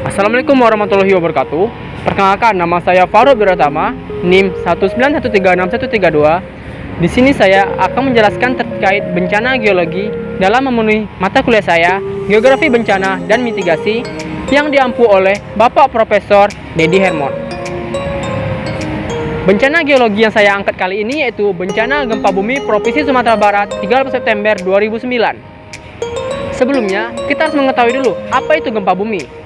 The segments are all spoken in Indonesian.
Assalamualaikum warahmatullahi wabarakatuh. Perkenalkan, nama saya Faruk Biratama, NIM 191361132. Di sini saya akan menjelaskan terkait bencana geologi dalam memenuhi mata kuliah saya, Geografi Bencana dan Mitigasi, yang diampu oleh Bapak Profesor Dedi Hermon. Bencana geologi yang saya angkat kali ini yaitu bencana gempa bumi Provinsi Sumatera Barat 30 September 2009. Sebelumnya, kita harus mengetahui dulu apa itu gempa bumi.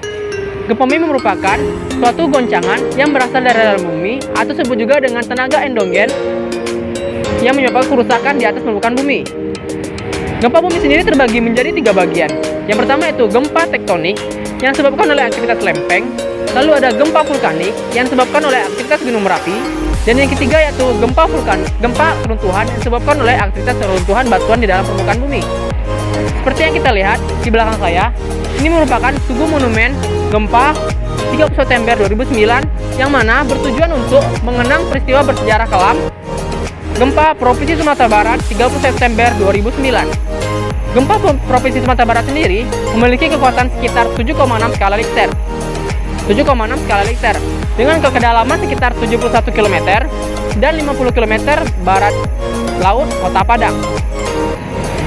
Gempa bumi merupakan suatu goncangan yang berasal dari dalam bumi atau disebut juga dengan tenaga endogen yang menyebabkan kerusakan di atas permukaan bumi. Gempa bumi sendiri terbagi menjadi 3 bagian. Yang pertama itu gempa tektonik yang disebabkan oleh aktivitas lempeng, lalu ada gempa vulkanik yang disebabkan oleh aktivitas gunung Merapi, dan yang ketiga yaitu gempa keruntuhan yang disebabkan oleh aktivitas reruntuhan batuan di dalam permukaan bumi. Seperti yang kita lihat di belakang saya, ini merupakan tugu monumen gempa 30 September 2009 yang mana bertujuan untuk mengenang peristiwa bersejarah kelam gempa Provinsi Sumatera Barat 30 September 2009. Gempa Provinsi Sumatera Barat sendiri memiliki kekuatan sekitar 7,6 skala Richter. 7,6 skala Richter dengan kedalaman sekitar 71 km dan 50 km barat laut Kota Padang.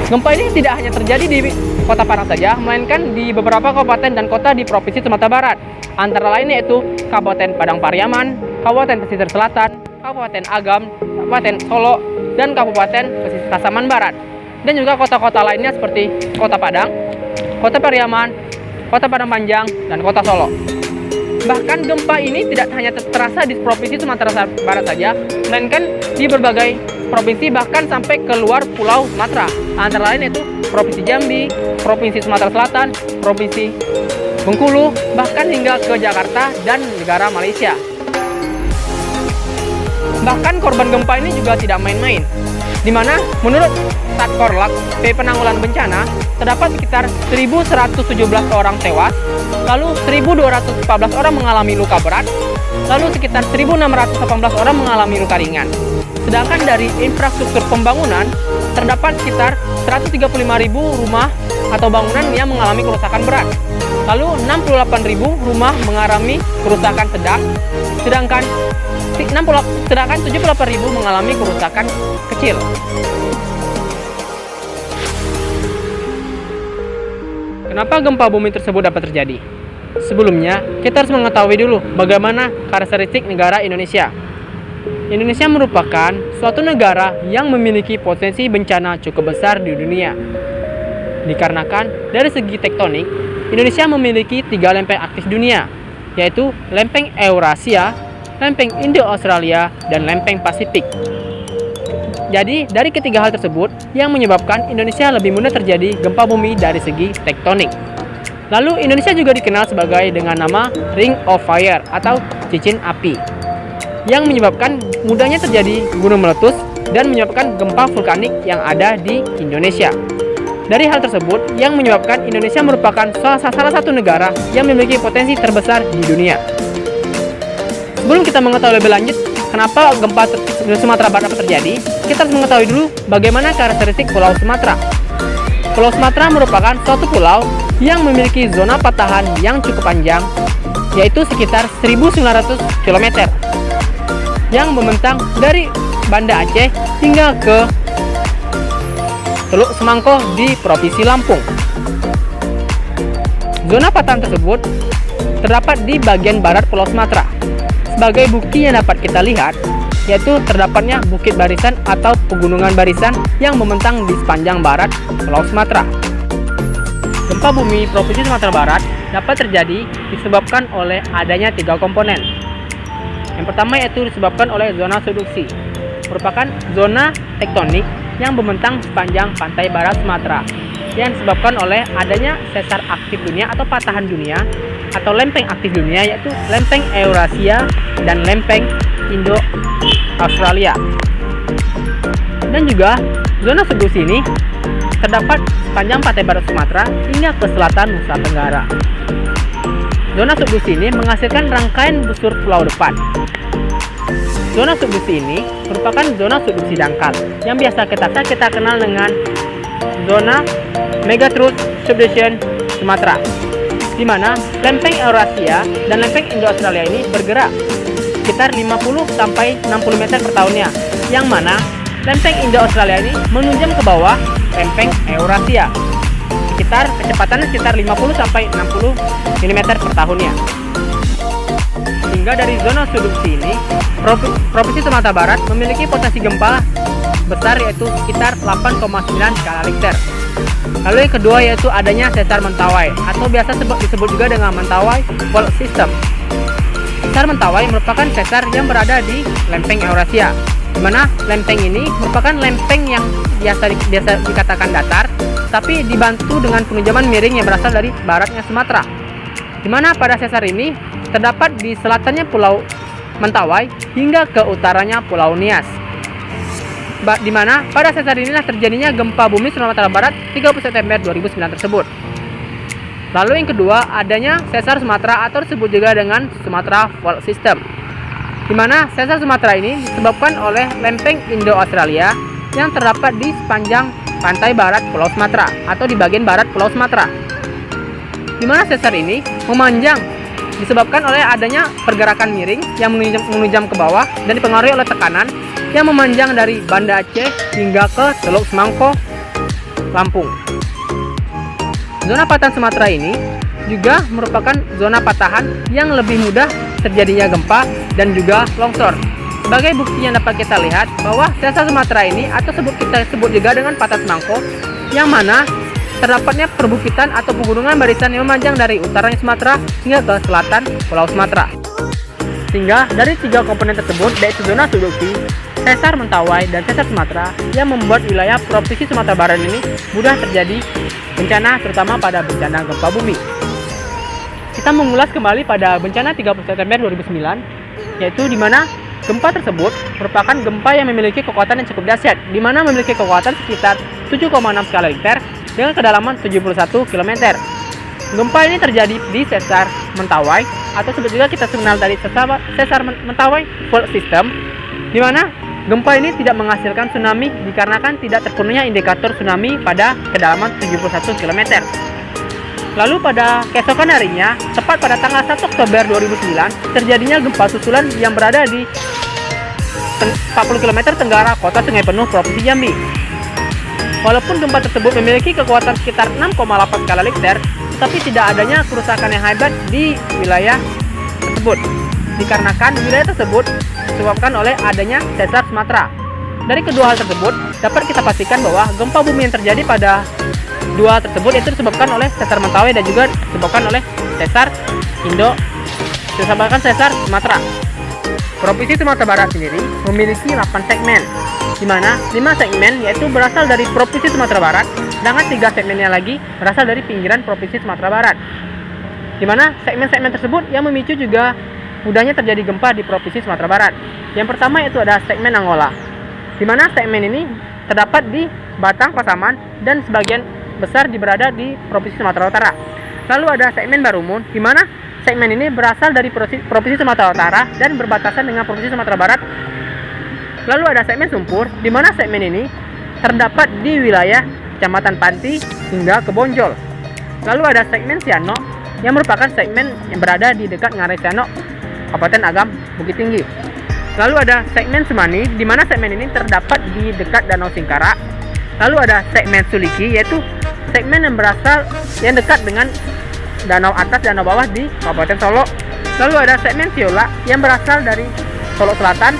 Gempa ini tidak hanya terjadi di Kota Padang saja, melainkan di beberapa kabupaten dan kota di Provinsi Sumatera Barat. Antara lain yaitu Kabupaten Padang Pariaman, Kabupaten Pesisir Selatan, Kabupaten Agam, Kabupaten Solo, dan Kabupaten Pesisir Pasaman Barat. Dan juga kota-kota lainnya seperti Kota Padang, Kota Pariaman, Kota Padang Panjang, dan Kota Solo. Bahkan gempa ini tidak hanya terasa di Provinsi Sumatera Barat saja, melainkan di berbagai provinsi bahkan sampai keluar Pulau Sumatera. Antara lain yaitu Provinsi Jambi, Provinsi Sumatera Selatan, Provinsi Bengkulu, bahkan hingga ke Jakarta dan negara Malaysia. Bahkan korban gempa ini juga tidak main-main, di mana menurut Satkorlak P Penanggulangan Bencana terdapat sekitar 1.117 orang tewas, lalu 1.214 orang mengalami luka berat, lalu sekitar 1.618 orang mengalami luka ringan. Sedangkan dari infrastruktur pembangunan terdapat sekitar 135.000 rumah atau bangunan yang mengalami kerusakan berat, lalu 68.000 rumah mengalami kerusakan sedang, sedangkan 78.000 mengalami kerusakan kecil. Kenapa gempa bumi tersebut dapat terjadi? Sebelumnya, kita harus mengetahui dulu bagaimana karakteristik negara Indonesia. Indonesia merupakan suatu negara yang memiliki potensi bencana cukup besar di dunia. Dikarenakan dari segi tektonik, Indonesia memiliki 3 lempeng aktif dunia, yaitu lempeng Eurasia, lempeng Indo-Australia, dan lempeng Pasifik. Jadi, dari ketiga hal tersebut yang menyebabkan Indonesia lebih mudah terjadi gempa bumi dari segi tektonik. Lalu, Indonesia juga dikenal sebagai dengan nama Ring of Fire atau cincin api, yang menyebabkan mudahnya terjadi gunung meletus dan menyebabkan gempa vulkanik yang ada di Indonesia. Dari hal tersebut yang menyebabkan Indonesia merupakan salah satu negara yang memiliki potensi terbesar di dunia. Sebelum kita mengetahui lebih lanjut kenapa gempa di Sumatera Barat terjadi, kita harus mengetahui dulu bagaimana karakteristik Pulau Sumatera. Pulau Sumatera merupakan suatu pulau yang memiliki zona patahan yang cukup panjang, yaitu sekitar 1.900 km, yang membentang dari Banda Aceh hingga ke Teluk Semangko di Provinsi Lampung. Zona patahan tersebut terdapat di bagian barat Pulau Sumatera. Sebagai bukti yang dapat kita lihat, yaitu terdapatnya Bukit Barisan atau Pegunungan Barisan yang membentang di sepanjang barat Pulau Sumatera. Gempa bumi Provinsi Sumatera Barat dapat terjadi disebabkan oleh adanya 3 komponen. Yang pertama yaitu disebabkan oleh zona subduksi, merupakan zona tektonik yang membentang sepanjang pantai barat Sumatera, yang disebabkan oleh adanya sesar aktif dunia atau patahan dunia atau lempeng aktif dunia, yaitu lempeng Eurasia dan lempeng Indo-Australia. Dan juga zona subduksi ini terdapat sepanjang pantai barat Sumatera hingga ke selatan Nusa Tenggara. Zona subduksi ini menghasilkan rangkaian busur pulau depan. Zona subduksi ini merupakan zona subduksi dangkal yang biasa kita kenal dengan zona Megathrust Subduction Sumatera, di mana lempeng Eurasia dan lempeng Indo-Australia ini bergerak sekitar 50 sampai 60 meter per tahunnya, yang mana lempeng Indo-Australia ini menunjam ke bawah lempeng Eurasia sekitar kecepatannya sekitar 50 sampai 60 mm per tahunnya. Hingga dari zona subduksi ini, Provinsi Sumatera Barat memiliki potensi gempa besar yaitu sekitar 8,9 skala Richter. Lalu yang kedua yaitu adanya sesar Mentawai atau biasa disebut juga dengan Mentawai Fault System. Sesar Mentawai merupakan sesar yang berada di lempeng Eurasia, di mana lempeng ini merupakan lempeng yang biasa dikatakan datar, tapi dibantu dengan penunjaman miring yang berasal dari baratnya Sumatera. Di mana pada sesar ini terdapat di selatannya Pulau Mentawai hingga ke utaranya Pulau Nias. Di mana pada sesar inilah terjadinya gempa bumi Sumatera Barat 30 September 2009 tersebut. Lalu yang kedua adanya sesar Sumatera atau disebut juga dengan Sumatra Fault System. Di mana sesar Sumatera ini disebabkan oleh lempeng Indo-Australia yang terdapat di sepanjang pantai barat Pulau Sumatera atau di bagian barat Pulau Sumatera. Di mana sesar ini memanjang disebabkan oleh adanya pergerakan miring yang menunjam ke bawah dan dipengaruhi oleh tekanan yang memanjang dari Banda Aceh hingga ke Teluk Semangko, Lampung. Zona patahan Sumatera ini juga merupakan zona patahan yang lebih mudah terjadinya gempa dan juga longsor. Sebagai bukti yang dapat kita lihat bahwa sesar Sumatera ini atau kita sebut juga dengan Patahan Semangko, yang mana terdapatnya perbukitan atau pegunungan barisan yang memanjang dari utaranya Sumatera hingga ke selatan Pulau Sumatera. Sehingga dari tiga komponen tersebut, yaitu zona subduksi, sesar Mentawai, dan sesar Sumatera, yang membuat wilayah Provinsi Sumatera Barat ini mudah terjadi bencana, terutama pada bencana gempa bumi. Kita mengulas kembali pada bencana 30 September 2009, yaitu di mana gempa tersebut merupakan gempa yang memiliki kekuatan yang cukup dahsyat, di mana memiliki kekuatan sekitar 7,6 skala Richter dengan kedalaman 71 km. Gempa ini terjadi di sesar Mentawai atau sebut juga kita kenal dari sesar Mentawai Fault System, di mana gempa ini tidak menghasilkan tsunami dikarenakan tidak terpenuhnya indikator tsunami pada kedalaman 71 km. Lalu pada keesokan harinya, tepat pada tanggal 1 Oktober 2009, terjadinya gempa susulan yang berada di 40 km tenggara kota Sungai Penuh, Provinsi Jambi. Walaupun gempa tersebut memiliki kekuatan sekitar 6,8 skala Richter, tetapi tidak adanya kerusakan yang hebat di wilayah tersebut, dikarenakan wilayah tersebut disebabkan oleh adanya sesar Sumatera. Dari kedua hal tersebut, dapat kita pastikan bahwa gempa bumi yang terjadi pada dua tersebut itu disebabkan oleh sesar Mentawai dan juga disebabkan oleh sesar Sumatera. Provinsi Sumatera Barat sendiri memiliki 8 segmen, di mana 5 segmen yaitu berasal dari Provinsi Sumatera Barat, sedangkan 3 segmennya lagi berasal dari pinggiran Provinsi Sumatera Barat. Di mana segmen-segmen tersebut yang memicu juga mudahnya terjadi gempa di Provinsi Sumatera Barat. Yang pertama yaitu ada segmen Angola, di mana segmen ini terdapat di Batang, Pasaman, dan sebagian besar berada di Provinsi Sumatera Utara. Lalu ada segmen Barumun, di mana segmen ini berasal dari Provinsi Sumatera Utara dan berbatasan dengan Provinsi Sumatera Barat. Lalu ada segmen Sumpur, di mana segmen ini terdapat di wilayah Kecamatan Panti hingga ke Bonjol. Lalu ada segmen Sianok, yang merupakan segmen yang berada di dekat Ngarai Sianok, Kabupaten Agam, Bukit Tinggi. Lalu ada segmen Sumani, di mana segmen ini terdapat di dekat Danau Singkara. Lalu ada segmen Suliki, yaitu segmen yang dekat dengan danau atas dan danau bawah di Kabupaten Solo. Lalu ada segmen Siola yang berasal dari Solo Selatan,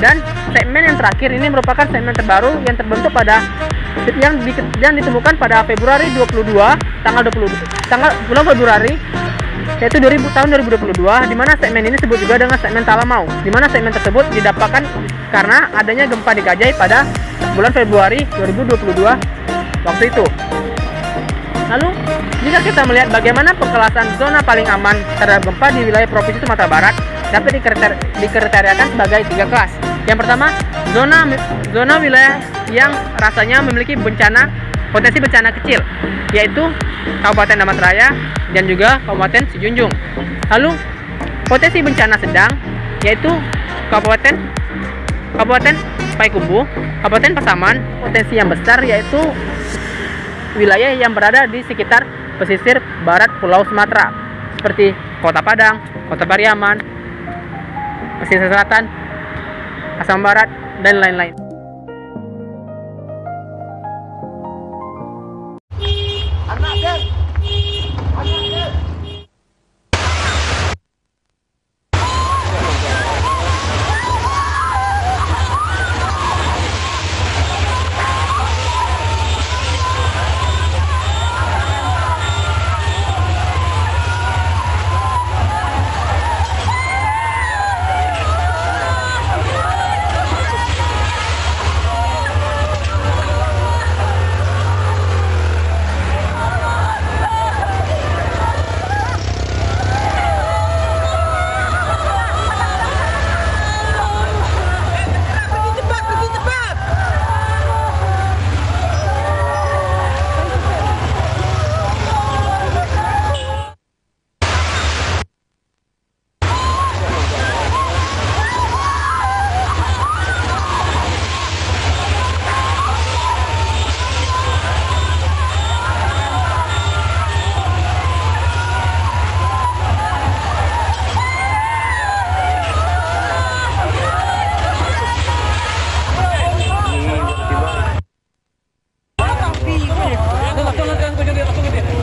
dan segmen yang terakhir ini merupakan segmen terbaru yang terbentuk pada yang ditemukan pada Februari 22 bulan Februari yaitu tahun 2022, di mana segmen ini disebut juga dengan segmen Talamau, di mana segmen tersebut didapatkan karena adanya gempa di Gajai pada bulan Februari 2022 waktu itu. Lalu, jika kita melihat bagaimana pengkelasan zona paling aman terhadap gempa di wilayah Provinsi Sumatera Barat, dapat dikriteriakan sebagai 3 kelas. Yang pertama, zona wilayah yang rasanya memiliki potensi bencana kecil, yaitu Kabupaten Damastraya dan juga Kabupaten Sijunjung. Lalu, potensi bencana sedang, yaitu Kabupaten Payakumbuh, Kabupaten Pasaman. Potensi yang besar yaitu wilayah yang berada di sekitar pesisir barat Pulau Sumatera. seperti Kota Padang, Kota Pariaman, Pesisir Selatan, Asam Barat, dan lain-lain.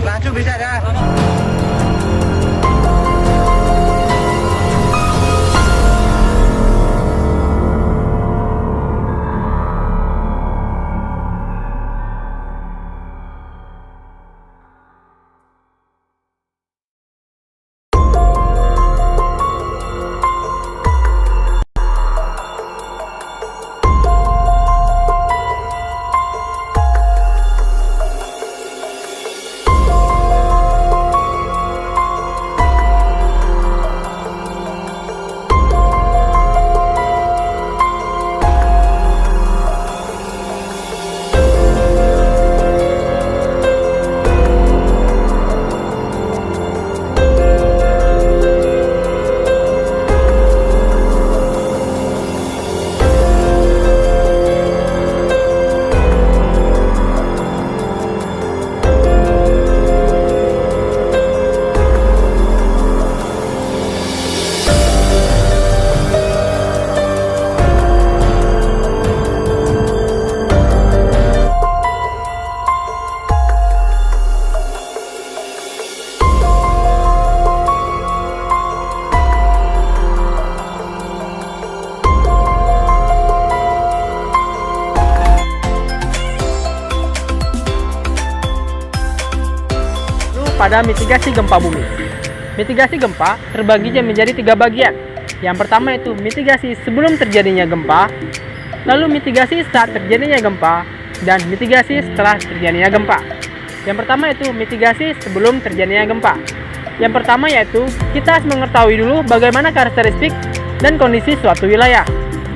Langsung bisa dah. Pada mitigasi gempa bumi. Mitigasi gempa terbagi menjadi 3 bagian. Yang pertama itu mitigasi sebelum terjadinya gempa, lalu mitigasi saat terjadinya gempa, dan mitigasi setelah terjadinya gempa. Yang pertama itu mitigasi sebelum terjadinya gempa. Yang pertama yaitu kita harus mengetahui dulu bagaimana karakteristik dan kondisi suatu wilayah.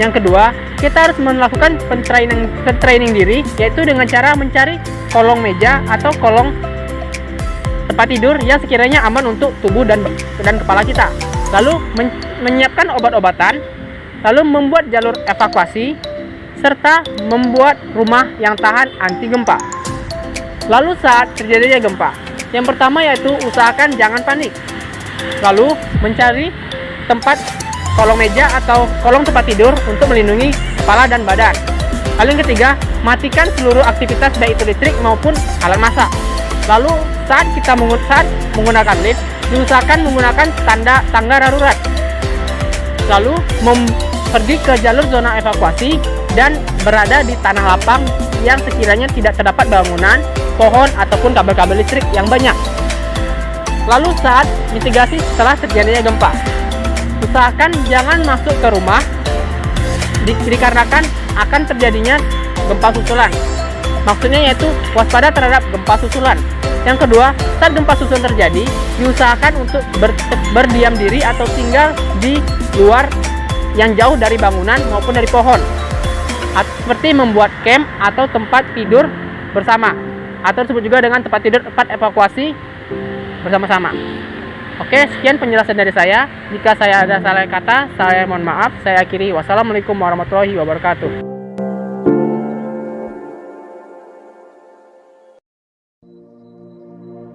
Yang kedua, kita harus melakukan training diri, yaitu dengan cara mencari kolong meja atau kolong tempat tidur yang sekiranya aman untuk tubuh dan kepala kita. Lalu menyiapkan obat-obatan, lalu membuat jalur evakuasi, serta membuat rumah yang tahan anti gempa. Lalu saat terjadinya gempa, yang pertama yaitu usahakan jangan panik. Lalu mencari tempat kolong meja atau kolong tempat tidur untuk melindungi kepala dan badan. Lalu yang ketiga, matikan seluruh aktivitas baik itu listrik maupun alat masak. Lalu saat kita menggunakan lift, diusahakan menggunakan tangga darurat. Lalu pergi ke jalur zona evakuasi dan berada di tanah lapang yang sekiranya tidak terdapat bangunan, pohon, ataupun kabel-kabel listrik yang banyak. Lalu saat mitigasi setelah terjadinya gempa, usahakan jangan masuk ke rumah dikarenakan akan terjadinya gempa susulan. Maksudnya yaitu waspada terhadap gempa susulan. Yang kedua, saat gempa susulan terjadi, diusahakan untuk berdiam diri atau tinggal di luar yang jauh dari bangunan maupun dari pohon. Seperti membuat camp atau tempat tidur bersama, atau disebut juga dengan tempat tidur tempat evakuasi bersama-sama. Oke, sekian penjelasan dari saya. Jika saya ada salah kata, saya mohon maaf. Saya akhiri. Wassalamualaikum warahmatullahi wabarakatuh.